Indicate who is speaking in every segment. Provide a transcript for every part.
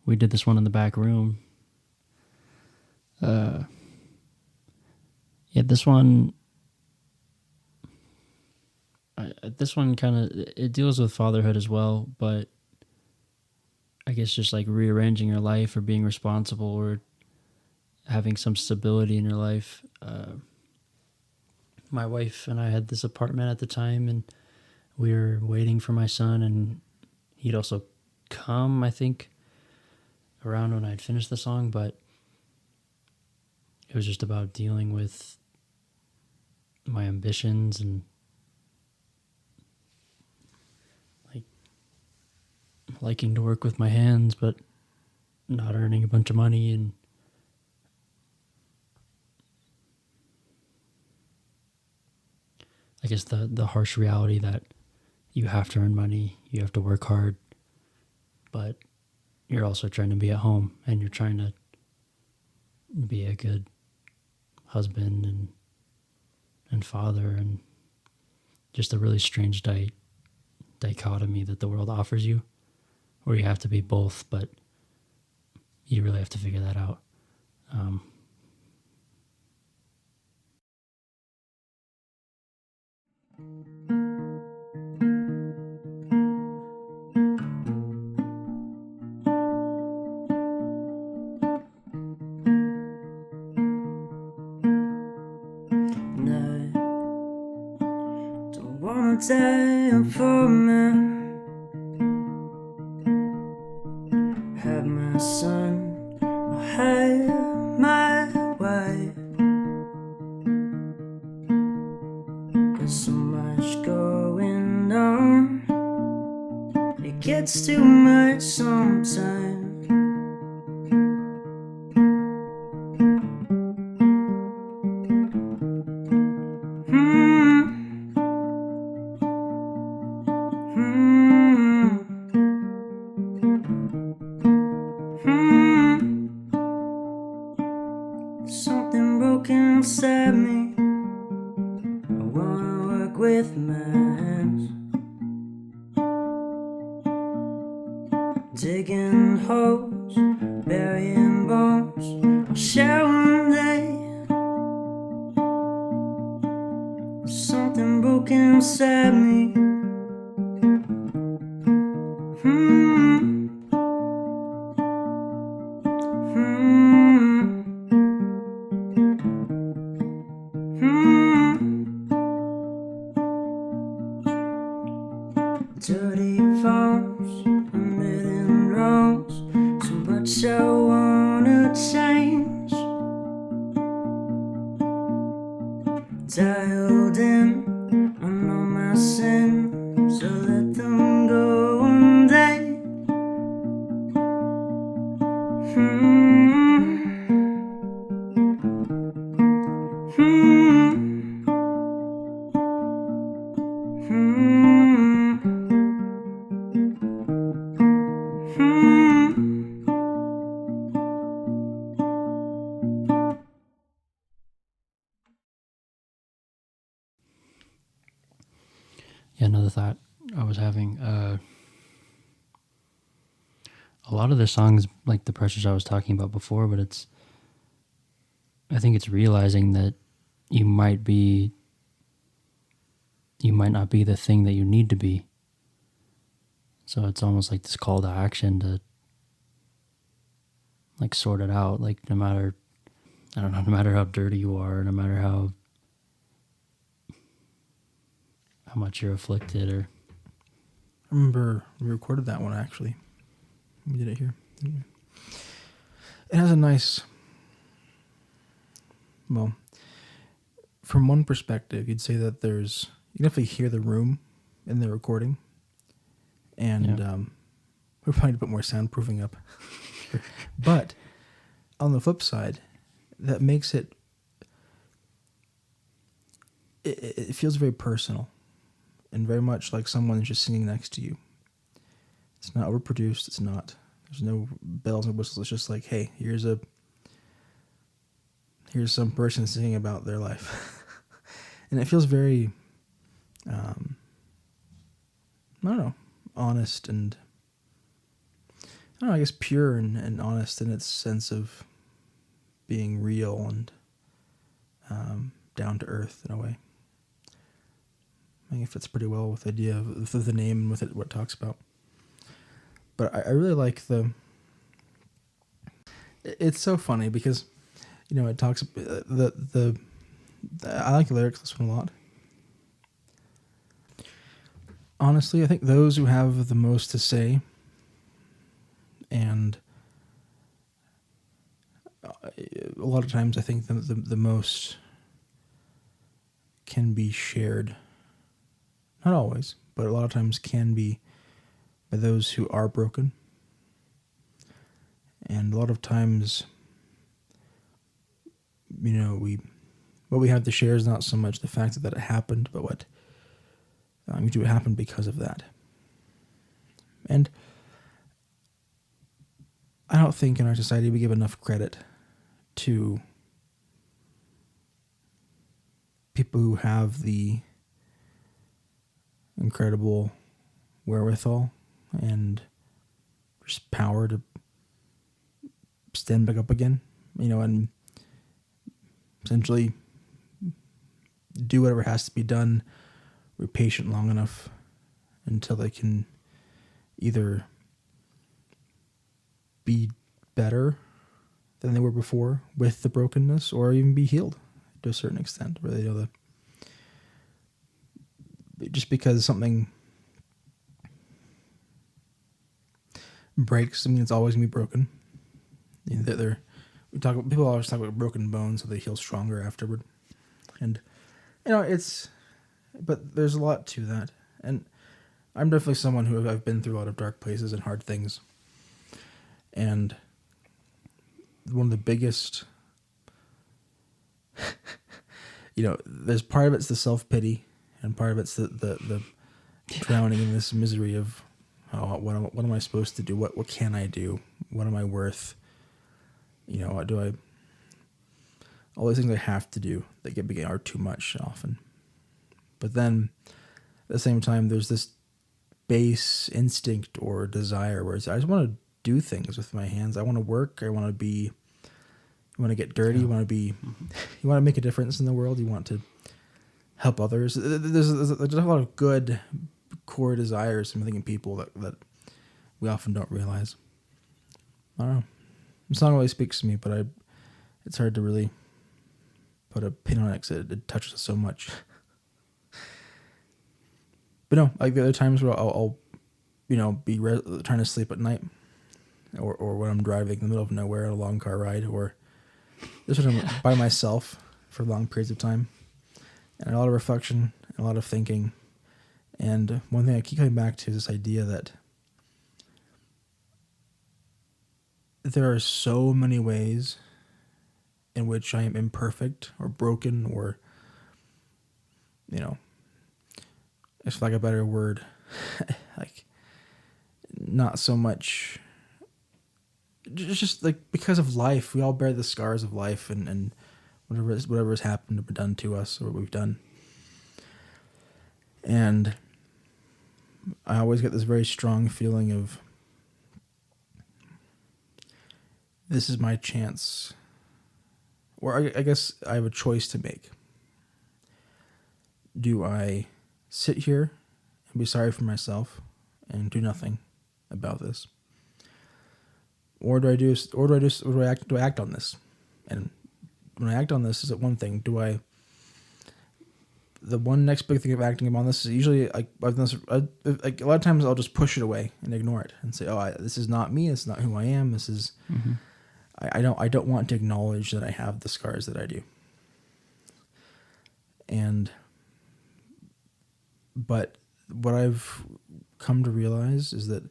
Speaker 1: We did this one in the back room. Yeah, this one kind of, it deals with fatherhood as well, but I guess just like rearranging your life or being responsible or having some stability in your life. My wife and I had this apartment at the time, and we were waiting for my son, and he'd also come, I think, around when I'd finished the song, but it was just about dealing with my ambitions and like liking to work with my hands, but not earning a bunch of money, and I guess the harsh reality that you have to earn money, you have to work hard, but you're also trying to be at home and you're trying to be a good husband and father, and just a really strange dichotomy that the world offers you, where you have to be both, but you really have to figure that out.
Speaker 2: Time for me, have my son, I'll have my wife. There's so much going on, it gets too much sometimes. Something broken inside me, I wanna work with my hands, digging holes, burying bones, I'll share one day. Something broken inside me. Dirty phones, unwritten wrongs, so much I wanna change. Dialed in, I know my sins, so let them go one day.
Speaker 1: Yeah, another thought I was having, a lot of the songs, like the pressures I was talking about before, but I think it's realizing that you might not be the thing that you need to be. So it's almost like this call to action to like sort it out. Like no matter how dirty you are, no matter how much you're afflicted, or
Speaker 3: I remember we recorded that one actually. We did it here. It has a nice, well, from one perspective, you'd say that you definitely hear the room in the recording, and we're probably to put more soundproofing up. But on the flip side, that makes it feels very personal and very much like someone's just singing next to you. It's not overproduced. There's no bells and whistles. It's just like, hey, here's some person singing about their life. And it feels very, I don't know, honest, and don't know, I guess pure and honest in its sense of being real and down to earth in a way. I think it fits pretty well with the idea of the name and with it, what it talks about. But I really like it's so funny because, you know, it talks, I like the lyrics of this one a lot. Honestly, I think those who have the most to say and a lot of times I think the most can be shared. Not always, but a lot of times can be by those who are broken. And a lot of times, you know, what we have to share is not so much the fact that it happened, but what it happened because of that. And I don't think in our society we give enough credit to people who have the incredible wherewithal and just power to stand back up again, you know, and essentially do whatever has to be done. We're patient long enough until they can either be better than they were before with the brokenness, or even be healed to a certain extent, where they know that just because something breaks, I mean, it's always gonna be broken. You know, people always talk about broken bones, so they heal stronger afterward. And you know, but there's a lot to that. And I'm definitely someone who I've been through a lot of dark places and hard things. And one of the biggest, you know, there's part of it's the self-pity, and part of it's the drowning in this misery of, oh, what am I supposed to do? What can I do? What am I worth? You know, all these things I have to do that are too much often. But then at the same time, there's this base instinct or desire where I just want to do things with my hands. I want to work. You want to get dirty. You want to make a difference in the world. You want to help others. There's a lot of good core desires in people that we often don't realize. I don't know. The song always speaks to me, but it's hard to really put a pin on it because it touches us so much. But no, like the other times where I'll you know, be trying to sleep at night, or when I'm driving in the middle of nowhere on a long car ride, or just when I'm by myself for long periods of time, and a lot of reflection, and a lot of thinking. And one thing I keep coming back to is this idea that there are so many ways in which I am imperfect or broken, or, you know, if like a better word, like not so much, just like because of life, we all bear the scars of life and whatever has happened or been done to us or what we've done. And I always get this very strong feeling of, this is my chance, or I guess I have a choice to make. Do I sit here and be sorry for myself and do nothing about this, or do I act on this? And when I act on this, is it one thing? The one next big thing of acting on this is usually like a lot of times I'll just push it away and ignore it and say, oh, this is not me. It's not who I am. This is, I don't want to acknowledge that I have the scars that I do. But what I've come to realize is that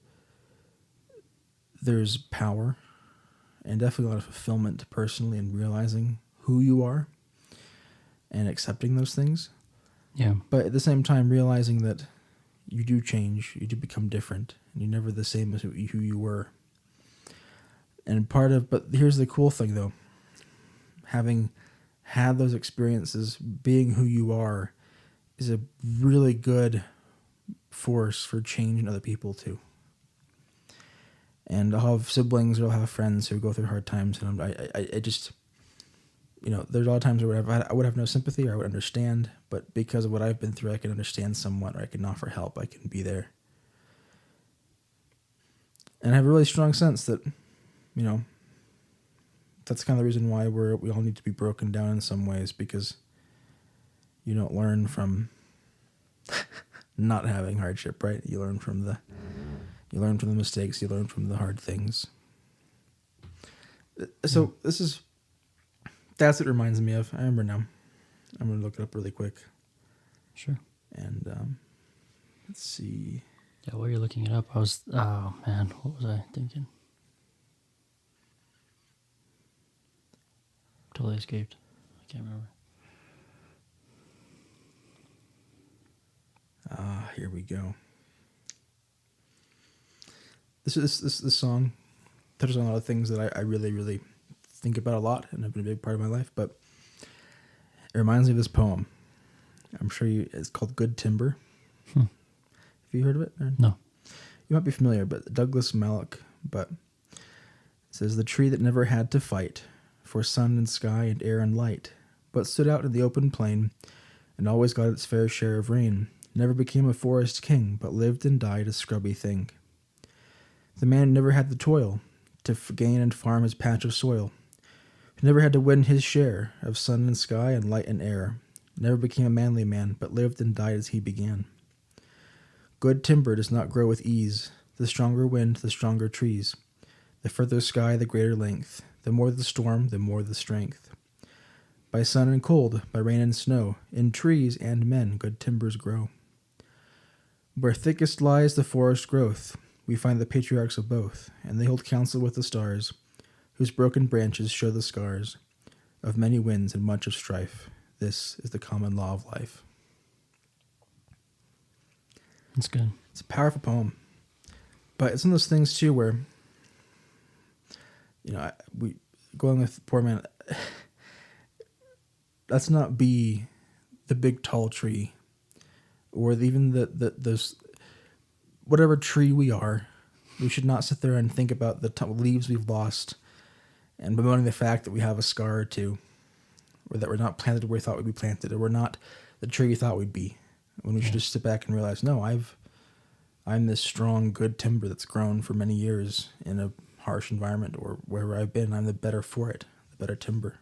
Speaker 3: there's power and definitely a lot of fulfillment personally in realizing who you are and accepting those things.
Speaker 1: Yeah.
Speaker 3: But at the same time, realizing that you do change, you do become different, and you're never the same as who you were. But here's the cool thing though, having had those experiences, being who you are is a really good force for change in other people too. And I'll have siblings or I'll have friends who go through hard times, and I just, there's a lot of times where I would have no sympathy or I would understand, but because of what I've been through, I can understand somewhat, or I can offer help, I can be there. And I have a really strong sense that, that's kind of the reason why we all need to be broken down in some ways, because you don't learn from not having hardship, right? You learn from the mistakes, you learn from the hard things. So that's what it reminds me of. I remember now. I'm going to look it up really quick.
Speaker 1: Sure.
Speaker 3: And let's see.
Speaker 1: Yeah, while you're looking it up, oh man, what was I thinking? Totally escaped. I can't remember.
Speaker 3: Here we go. This song touches on a lot of things that I really, really think about a lot and have been a big part of my life, but it reminds me of this poem. I'm sure it's called Good Timber. Have you heard of it?
Speaker 1: No.
Speaker 3: You might be familiar, but Douglas Malloch, but it says, "The tree that never had to fight for sun and sky and air and light, but stood out in the open plain and always got its fair share of rain, never became a forest king, but lived and died a scrubby thing. The man who never had the toil to gain and farm his patch of soil, who never had to win his share of sun and sky and light and air, never became a manly man, but lived and died as he began. Good timber does not grow with ease, the stronger wind, the stronger trees, the further sky, the greater length, the more the storm, the more the strength. By sun and cold, by rain and snow, in trees and men good timbers grow. Where thickest lies the forest growth, we find the patriarchs of both, and they hold counsel with the stars, whose broken branches show the scars of many winds and much of strife. This is the common law of life."
Speaker 1: That's good.
Speaker 3: It's a powerful poem, but it's one of those things too where, we going with poor man. Let's not be the big tall tree, or even those whatever tree we are. We should not sit there and think about the leaves we've lost, and bemoaning the fact that we have a scar or two, or that we're not planted where we thought we'd be planted, or we're not the tree we thought we'd be. When we should just sit back and realize, no, I'm this strong, good timber that's grown for many years in a harsh environment or wherever I've been. I'm the better for it, the better timber.